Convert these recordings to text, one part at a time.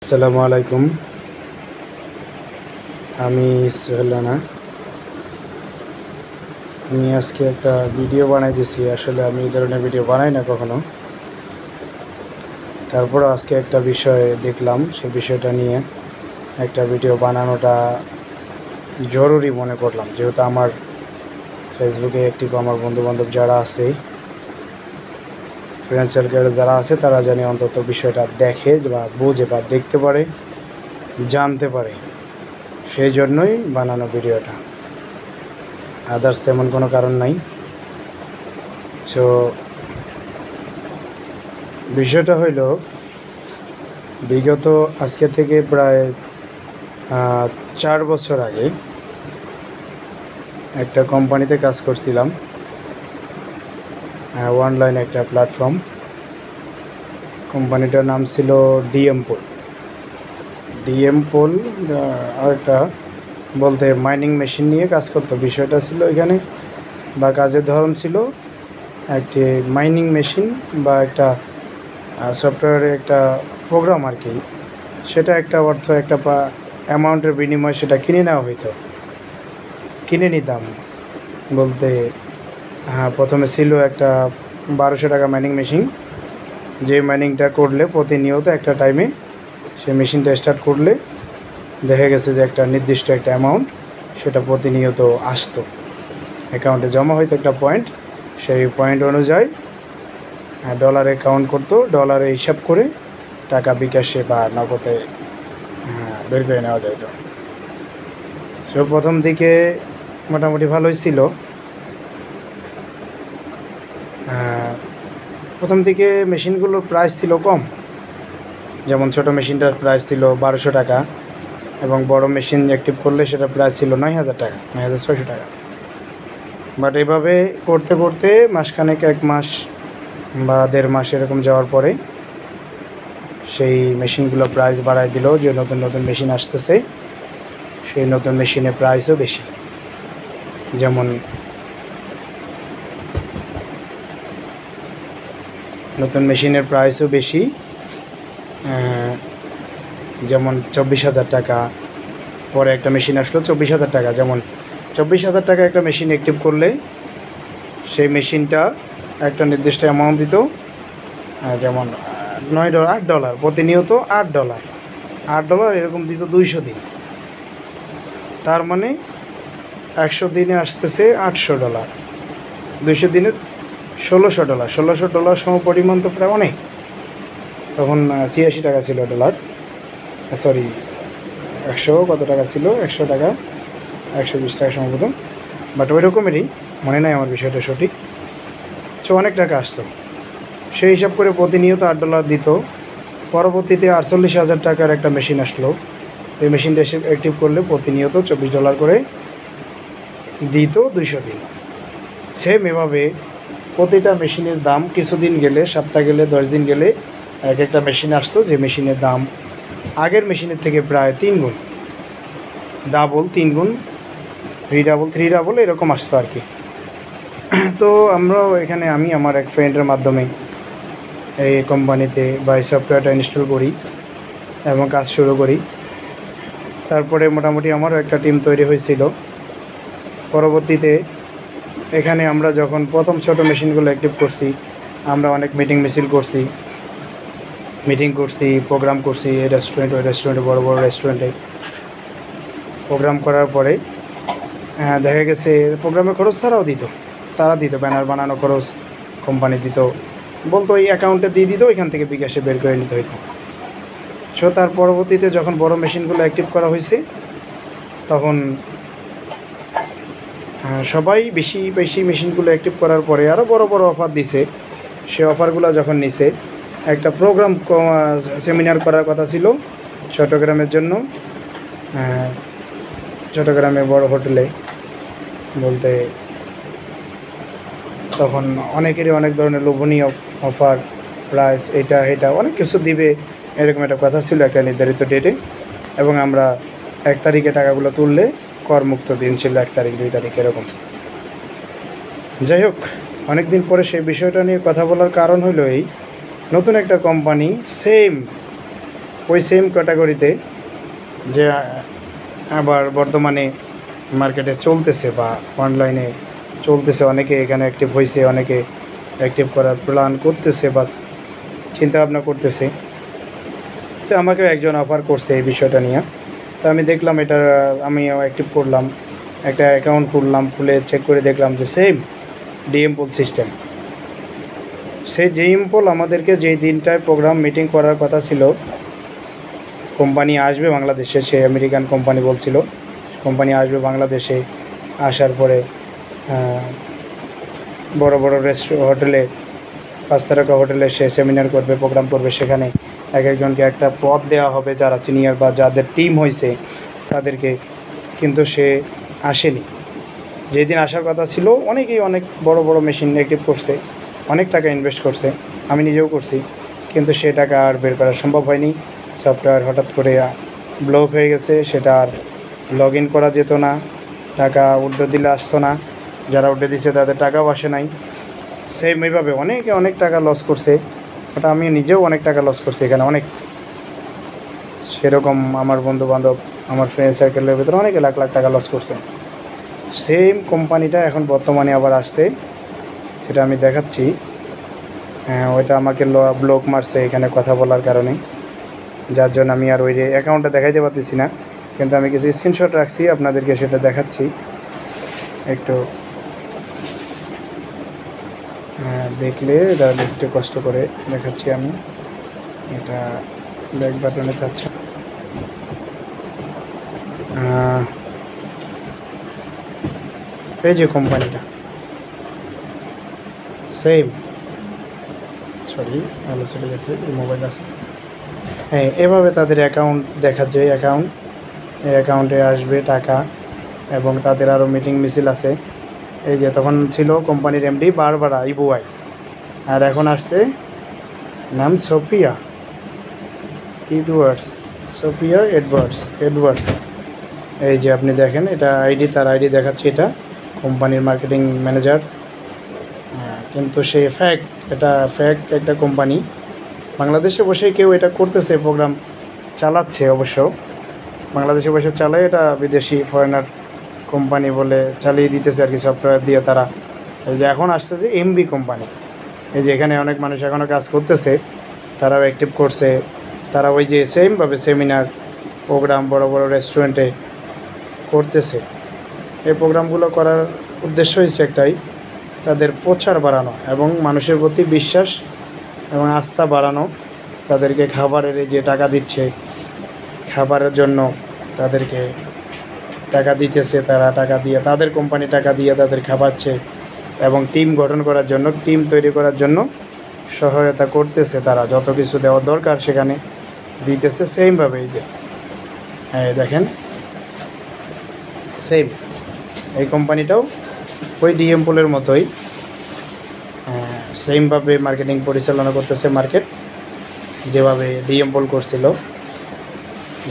আসসালামু আলাইকুম। আমি সোহেল রানা। আমি আজকে একটা ভিডিও বানাইতেছি। আসলে আমি এই ধরনের ভিডিও বানাই না কখনো। তারপর আজকে একটা বিষয় দেখলাম, সেই বিষয়টা নিয়ে একটা ভিডিও বানানোটা জরুরি মনে করলাম। যেহেতু আমার ফেসবুকে অ্যাক্টিভ আমার বন্ধুবান্ধব যারা আছে, ফ্রেন্ড সার্কেলে যারা আছে, তারা জানি অন্তত বিষয়টা দেখে বা বোঝে বা দেখতে পারে, জানতে পারে। সেই জন্যই বানানো ভিডিওটা, আদার্স তেমন কোনো কারণ নাই। সো বিষয়টা হইল, বিগত আজকে থেকে প্রায় 4 বছর আগে একটা কোম্পানিতে কাজ করছিলাম, অনলাইন একটা প্ল্যাটফর্ম। কোম্পানিটার নাম ছিল ডিএমপোল। আর একটা বলতে মাইনিং মেশিন নিয়ে কাজ করতো। বিষয়টা ছিল এখানে, বা কাজের ধরন ছিল একটি মাইনিং মেশিন বা একটা সফটওয়্যারের একটা প্রোগ্রাম আর কি। সেটা একটা অর্থ, একটা অ্যামাউন্টের বিনিময়ে সেটা কিনে নেওয়া হইতো, কিনে নিতাম বলতে। প্রথমে ছিল একটা 1200 টাকা মাইনিং মেশিন। যে মাইনিংটা করলে প্রতিনিয়ত একটা টাইমে সেই মেশিনটা স্টার্ট করলে দেখা গেছে যে একটা নির্দিষ্ট একটা অ্যামাউন্ট সেটা প্রতিনিয়ত আসতো, অ্যাকাউন্টে জমা হইতো একটা পয়েন্ট। সেই পয়েন্ট অনুযায়ী ডলারে কাউন্ট করতো, ডলারে হিসাব করে টাকা বিকাশে বা নগদে বের করে নেওয়া যাইতো। সো প্রথম দিকে মোটামুটি ভালোই ছিল। প্রথম দিকে মেশিনগুলোর প্রাইস ছিল কম। যেমন ছোটো মেশিনটার প্রাইস ছিল 1200 টাকা, এবং বড় মেশিন অ্যাক্টিভ করলে সেটা প্রাইস ছিল 9000 টাকা, 9600 টাকা। বাট এভাবে করতে করতে মাসখানেক, 1 মাস বা 1.5 মাস এরকম যাওয়ার পরে সেই মেশিনগুলো প্রাইস বাড়ায় দিল। যে নতুন নতুন মেশিন আসতেছে, সেই নতুন মেশিনের প্রাইসও বেশি। যেমন নতুন মেশিনের প্রাইসও বেশি, যেমন 24,000 টাকা। পরে একটা মেশিন আসলো 24,000 টাকা। যেমন 24,000 টাকা একটা মেশিন অ্যাক্টিভ করলে সেই মেশিনটা একটা নির্দিষ্ট অ্যামাউন্ট দিত। যেমন $8 প্রতিনিয়ত $8 এরকম দিত 200 দিন। তার মানে 100 দিনে আসতেছে $800, 200 দিনে $1,600। $1,600 সম পরিমাণ তো প্রায় অনেক। তখন 86 টাকা ছিল ডলার, সরি 100 কত টাকা ছিল, 100 টাকা, 120 টাকা সম্ভবত। বাট ওই রকমেরই, মনে নাই আমার বিষয়টা সঠিক। সো অনেক টাকা আসতো। সেই হিসাব করে প্রতিনিয়ত $8 দিত। পরবর্তীতে 48,000 টাকার একটা মেশিন আসলো। এই মেশিনটা এসে অ্যাক্টিভ করলে প্রতিনিয়ত $24 করে দিত 200 দিন। সেম এভাবে প্রতিটা মেশিনের দাম কিছুদিন গেলে, সপ্তাহ গেলে, 10 দিন গেলে এক একটা মেশিন আসতো, যে মেশিনের দাম আগের মেশিনের থেকে প্রায় 3 গুণ, ডাবল, 3 গুণ, 3 ডাবল এরকম আসতো আর কি। তো আমরাও এখানে, আমি আমার এক ফ্রেন্ডের মাধ্যমে এই কোম্পানিতে বা এই সফটওয়্যারটা ইনস্টল করি এবং কাজ শুরু করি। তারপরে মোটামুটি আমারও একটা টিম তৈরি হয়েছিল। পরবর্তীতে এখানে আমরা যখন প্রথম ছোট মেশিনগুলো অ্যাক্টিভ করছি, আমরা অনেক মিটিং করছি, প্রোগ্রাম করছি। এই রেস্টুরেন্ট, ওই রেস্টুরেন্টে, বড় বড় রেস্টুরেন্টে প্রোগ্রাম করার পরে দেখা গেছে প্রোগ্রামের খরচ তারা দিত ব্যানার বানানো খরচ কোম্পানি দিত, বলতো এই অ্যাকাউন্টে দিয়ে দিত, ওইখান থেকে বিকাশে বের করে নিতে হইতো। সো তার পরবর্তীতে যখন বড় মেশিনগুলো অ্যাক্টিভ করা হয়েছে, তখন সবাই বেশি বেশি মেশিনগুলো অ্যাক্টিভ করার পরে আরও বড় বড় অফার দিছে। সে অফারগুলো যখন নিছে, একটা প্রোগ্রাম সেমিনার করার কথা ছিল চট্টগ্রামের জন্য। চট্টগ্রামে বড় হোটেলে বলতে, তখন অনেকেরই অনেক ধরনের লোভনীয় অফার, প্রাইস, এটা অনেক কিছু দিবে, এরকম একটা কথা ছিল একটা নির্ধারিত ডেটে। এবং আমরা 1 তারিখে টাকাগুলো তুললে করমুক্ত দিন ছিল 1 তারিখ, 2 তারিখ এরকম। যাই হোক, অনেক দিন পরে সেই বিষয়টা নিয়ে কথা বলার কারণ হলো এই, নতুন একটা কোম্পানি সেম ওই সেম ক্যাটাগরিতে যে আবার বর্তমানে মার্কেটে চলতেছে বা অনলাইনে চলতেছে, অনেকে এখানে অ্যাক্টিভ হয়েছে, অনেকে অ্যাক্টিভ করার প্ল্যান করতেছে বা চিন্তা ভাবনা করতেছে। তো আমাকেও একজন অফার করছে এই বিষয়টা নিয়ে। তো আমি দেখলাম এটা, আমিও অ্যাক্টিভ করলাম, একটা অ্যাকাউন্ট খুললাম, খুলে চেক করে দেখলাম যে সেম ডিএমপল সিস্টেম। সেই ডিএমপল আমাদেরকে যেই দিনটায় প্রোগ্রাম মিটিং করার কথা ছিল, কোম্পানি আসবে বাংলাদেশে, সে আমেরিকান কোম্পানি বলছিল কোম্পানি আসবে বাংলাদেশে, আসার পরে বড় বড় হোটেলে, 5 তারকা হোটেলে সে সেমিনার করবে, প্রোগ্রাম করবে। সেখানে এক একজনকে একটা পদ দেওয়া হবে, যারা সিনিয়র বা যাদের টিম হয়েছে তাদেরকে। কিন্তু সে আসেনি। যেদিন আসার কথা ছিল অনেকেই অনেক বড় বড় মেশিন অ্যাক্টিভ করছে, অনেক টাকা ইনভেস্ট করছে, আমি নিজেও করছি, কিন্তু সে টাকা আর বের করা সম্ভব হয়নি। সফটওয়্যার হঠাৎ করে ব্লক হয়ে গেছে, সেটা আর লগ ইন করা যেত না, টাকা উইথড্র দিলে আসতো না, যারা উঠে দিচ্ছে তাদের টাকাও আসে নাই। সেম এইভাবে অনেকে অনেক টাকা লস করছে, ওটা আমি নিজেও অনেক টাকা লস করছি এখানে অনেক। সেরকম আমার বন্ধুবান্ধব, আমার ফ্রেন্ড সার্কেলের ভিতরে অনেকে লাখ লাখ টাকা লস করছে। সেম কোম্পানিটা এখন বর্তমানে আবার আসছে, সেটা আমি দেখাচ্ছি। ওইটা আমাকে ব্লক মারছে এখানে কথা বলার কারণে, যার জন্য আমি আর ওই অ্যাকাউন্টটা দেখাইতে পারতেছি না, কিন্তু আমি কিছু স্ক্রিনশট রাখছি, আপনাদেরকে সেটা দেখাচ্ছি। একটু দেখলে তাহলে একটু কষ্ট করে দেখাচ্ছি আমি। এটা ব্যাক বাটনে চাচ্ছি, এই যে কোম্পানিটা সেম, সরি ভালো চলে গেছে, এই মোবাইল আছে। হ্যাঁ, এভাবে তাদের অ্যাকাউন্ট দেখা যায়, এই অ্যাকাউন্টে আসবে টাকা, এবং তাদের আরও মিটিং মিছিল আছে। এই যে তখন ছিল কোম্পানির এমডি বারবারা ইবুয়াই, আর এখন আসছে নাম সোফিয়া এডওয়ার্ডস। এই যে আপনি দেখেন, এটা আইডি, তার আইডি দেখাচ্ছে, এটা কোম্পানির মার্কেটিং ম্যানেজার। কিন্তু সে এটা ফ্যাক একটা কোম্পানি। বাংলাদেশে বসেই কেউ এটা করতেছে, প্রোগ্রাম চালাচ্ছে, অবশ্য বাংলাদেশে বসে চালায়, এটা বিদেশি ফরেনার কোম্পানি বলে চালিয়ে দিতেছে আর কি, সফটওয়্যার দিয়ে তারা। এই যে এখন আসছে যে এমবি কোম্পানি, এই যে এখানে অনেক মানুষ এখনও কাজ করতেছে, তারাও অ্যাক্টিভ করছে, তারা ওই যে সেমভাবে সেমিনার প্রোগ্রাম বড় বড় রেস্টুরেন্টে করতেছে। এই প্রোগ্রামগুলো করার উদ্দেশ্য হচ্ছে একটাই, তাদের প্রচার বাড়ানো এবং মানুষের প্রতি বিশ্বাস এবং আস্থা বাড়ানো। তাদেরকে খাবারের এই যে টাকা দিচ্ছে, খাবারের জন্য তাদেরকে টাকা দিতেছে, তারা টাকা দিয়ে, তাদের কোম্পানি টাকা দিয়ে তাদের খাওয়াচ্ছে, এবং টিম গঠন করার জন্য, টিম তৈরি করার জন্য সহায়তা করতেছে। তারা যত কিছু দেওয়ার দরকার সেখানে দিতেছে। সেমভাবে এই যে দেখেন, সেম এই কোম্পানিটাও ওই ডিএমপলের মতোই সেমভাবে মার্কেটিং পরিচালনা করতেছে। মার্কেট যেভাবে ডিএমপল করছিল,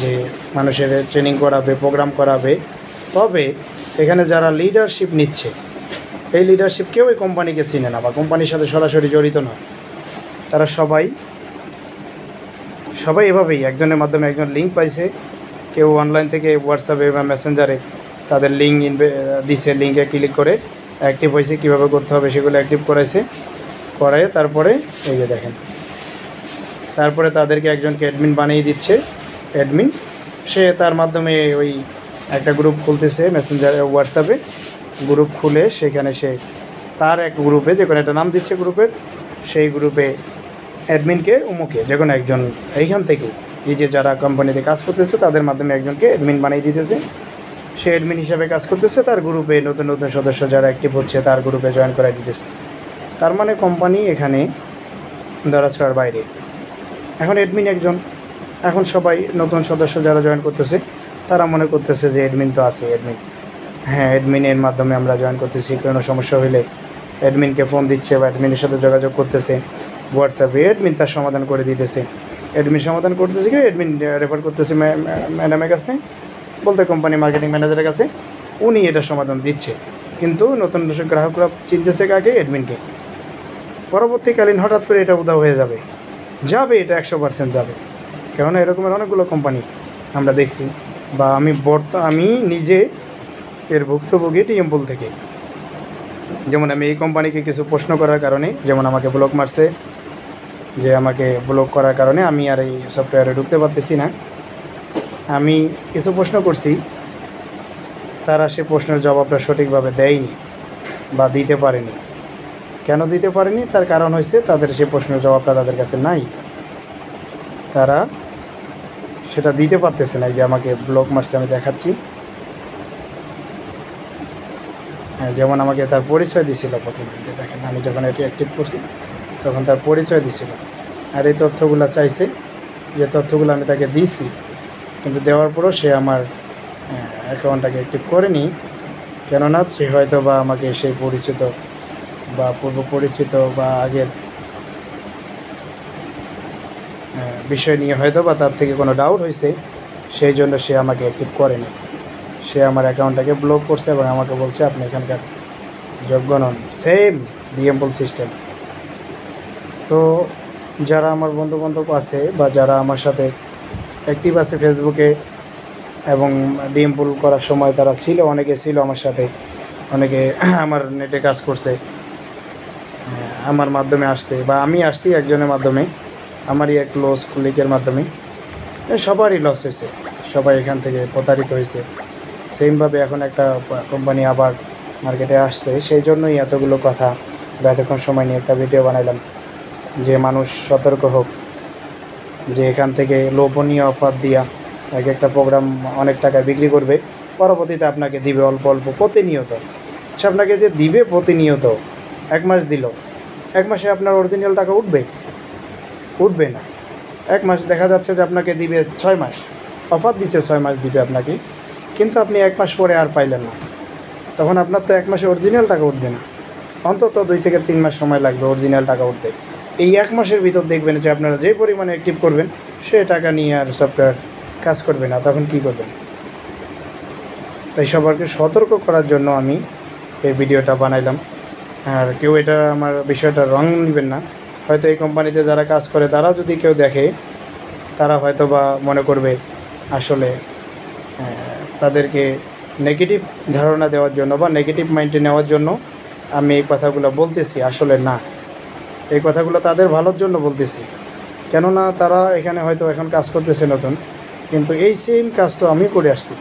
যে মানুষের ট্রেনিং করাবে, প্রোগ্রাম করাবে, তবে এখানে যারা লিডারশিপ নিচ্ছে, এই লিডারশিপ কেউ এই কোম্পানিকে চিনে না বা কোম্পানির সাথে সরাসরি জড়িত নয়। তারা সবাই এভাবেই একজনের মাধ্যমে একজন লিঙ্ক পাইছে, কেউ অনলাইন থেকে হোয়াটসঅ্যাপে বা মেসেঞ্জারে তাদের লিঙ্ক দিছে, লিঙ্কে ক্লিক করে অ্যাক্টিভ হয়েছে, কীভাবে করতে হবে সেগুলো অ্যাক্টিভ করায় তারপরে এই যে দেখেন, তারপরে তাদেরকে একজনকে অ্যাডমিন বানিয়ে দিচ্ছে। অ্যাডমিন সে তার মাধ্যমে ওই একটা গ্রুপ খুলতেছে, মেসেঞ্জারে হোয়াটসঅ্যাপে গ্রুপ খুলে সেখানে সে তার এক গ্রুপে যে কোনো একটা নাম দিচ্ছে গ্রুপের, সেই গ্রুপে অ্যাডমিনকে উমুকে যে কোনো একজন এইখান থেকে, এই যে যারা কোম্পানিতে কাজ করতেছে তাদের মাধ্যমে একজনকে অ্যাডমিন বানিয়ে দিতেছে। সে অ্যাডমিন হিসাবে কাজ করতেছে, তার গ্রুপে নতুন নতুন সদস্য যারা অ্যাক্টিভ হচ্ছে তার গ্রুপে জয়েন করাই দিতেছে। তার মানে কোম্পানি এখানে ধরাছোঁয়ার বাইরে। এখন অ্যাডমিন একজন, এখন সবাই নতুন সদস্য যারা জয়েন করতেছে তারা মনে করতেছে যে অ্যাডমিন তো আছে, অ্যাডমিনের মাধ্যমে আমরা জয়েন করতেছি, কোনো সমস্যা হলে অ্যাডমিনকে ফোন দিচ্ছে বা অ্যাডমিনের সাথে যোগাযোগ করতেছে হোয়াটসঅ্যাপে, অ্যাডমিন তার সমাধান করে দিতেছে। অ্যাডমিন সমাধান করতেছে কি, অ্যাডমিন রেফার করতেছে ম্যাডামের কাছে, বলতে কোম্পানি মার্কেটিং ম্যানেজারের কাছে, উনি এটা সমাধান দিচ্ছে। কিন্তু নতুন গ্রাহকরা চিনতেছে কাকে, অ্যাডমিনকে। পরবর্তীকালীন হঠাৎ করে এটা উধাও হয়ে যাবে, এটা 100% যাবে। কেননা এরকমের অনেকগুলো কোম্পানি আমরা দেখছি, বা আমি নিজে এর ভুক্তভোগী টিএমপল থেকে। যেমন আমি এই কোম্পানিকে কিছু প্রশ্ন করার কারণে, যেমন আমাকে ব্লক মারছে, যে আমাকে ব্লক করার কারণে আমি আর এই সফটওয়্যারে ঢুকতে পারতেছি না। আমি কিছু প্রশ্ন করছি, তারা সে প্রশ্নের জবাবটা সঠিকভাবে দেয়নি বা দিতে পারেনি। কেন দিতে পারেনি তার কারণ হয়েছে তাদের সে প্রশ্নের জবাবটা তাদের কাছে নাই, তারা সেটা দিতে পারতেছে না। যে আমাকে ব্লক মারছে, আমি দেখাচ্ছি। হ্যাঁ, যেমন আমাকে তার পরিচয় দিছিল প্রথমে, দেখেন আমি যখন এটি অ্যাক্টিভ করছি তখন তার পরিচয় দিছিল, আর এই তথ্যগুলো চাইছে, যে তথ্যগুলো আমি তাকে দিছি, কিন্তু দেওয়ার পরও সে আমার অ্যাকাউন্টটাকে অ্যাক্টিভ করেনি। কেননা সে হয়তো বা আমাকে সেই পরিচিত বা পূর্ব পরিচিত বা আগের বিষয় নিয়ে হয়তো বা তার থেকে কোনো ডাউট হয়েছে, সেই জন্য সে আমাকে অ্যাক্টিভ করেনি। সে আমার অ্যাকাউন্টটাকে ব্লক করছে এবং আমাকে বলছে আপনি এখানকার যোগ্য নন। Same টিএমপল system. তো যারা আমার বন্ধুবান্ধব আছে বা যারা আমার সাথে অ্যাক্টিভ আছে ফেসবুকে এবং টিএমপল করার সময় তারা ছিল, অনেকে ছিল আমার সাথে, অনেকে আমার নেটে কাজ করছে, আমার মাধ্যমে আসছে, বা আমি আসছি একজনের মাধ্যমে, আমারই এক ক্লোজ কলিগের মাধ্যমে। সবারই লস হয়েছে, সবাই এখান থেকে প্রতারিত হয়েছে। সেমভাবে এখন একটা কোম্পানি আবার মার্কেটে আসছে, সেই জন্যই এতগুলো কথা বা এতক্ষণ সময় নিয়ে একটা ভিডিও বানাইলাম, যে মানুষ সতর্ক হোক, যে এখান থেকে লোভনীয় অফার দিয়া এক একটা প্রোগ্রাম অনেক টাকায় বিক্রি করবে, পরবর্তীতে আপনাকে দিবে অল্প অল্প প্রতিনিয়ত। আচ্ছা, আপনাকে যে দিবে প্রতিনিয়ত, 1 মাস দিল, 1 মাসে আপনার অরিজিনাল টাকা উঠবে না। 1 মাস দেখা যাচ্ছে যে আপনাকে দিবে 6 মাস, অফার দিচ্ছে 6 মাস দিবে আপনাকে, কিন্তু আপনি 1 মাস পরে আর পাইলেন না, তখন আপনার তো 1 মাসে অরিজিনাল টাকা উঠবে না, অন্তত 2 থেকে 3 মাস সময় লাগবে অরিজিনাল টাকা উঠতে। এই 1 মাসের ভিতর দেখবেন যে আপনারা যে পরিমাণে অ্যাক্টিভ করবেন, সে টাকা নিয়ে আর সফটওয়্যার কাজ করবে না, তখন কি করবেন? তাই সবাইকে সতর্ক করার জন্য আমি এই ভিডিওটা বানাইলাম। আর কেউ এটা আমার বিষয়টা রং নেবেন না। হয়তো এই কোম্পানিতে যারা কাজ করে তারা যদি কেউ দেখে, তারা হয়তো বা মনে করবে আসলে তাদেরকে নেগেটিভ ধারণা দেওয়ার জন্য বা নেগেটিভ মাইন্ডে নেওয়ার জন্য আমি এই কথাগুলো বলতেছি। আসলে না, এই কথাগুলো তাদের ভালোর জন্য বলতেছি। কেননা তারা এখানে হয়তো এখন কাজ করতেছে নতুন, কিন্তু এই সেম কাজ তো আমি করে আসছি,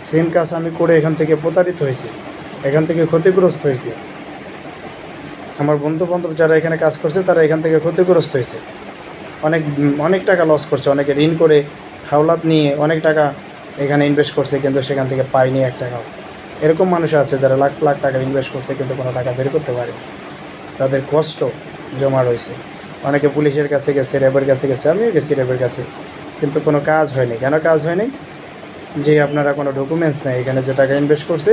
সেম কাজ আমি করে এখান থেকে প্রতারিত হয়েছি, এখান থেকে ক্ষতিগ্রস্ত হয়েছি। আমার বন্ধুবান্ধব যারা এখানে কাজ করছে তারা এখান থেকে ক্ষতিগ্রস্ত হয়েছে, অনেক টাকা লস করছে, অনেকে ঋণ করে হাওলাত নিয়ে অনেক টাকা এখানে ইনভেস্ট করছে, কিন্তু সেখান থেকে পায়নি 1 টাকাও। এরকম মানুষ আছে যারা লাখ লাখ টাকা ইনভেস্ট করছে কিন্তু কোনো টাকা বের করতে পারে, তাদের কষ্ট জমা রয়েছে। অনেকে পুলিশের কাছে গেছে, র্যাবের কাছে গেছে, আমিও গেছি র্যাবের কাছে, কিন্তু কোনো কাজ হয়নি। কেন কাজ হয়নি? যে আপনারা কোনো ডকুমেন্টস নেই, এখানে যে টাকা ইনভেস্ট করছে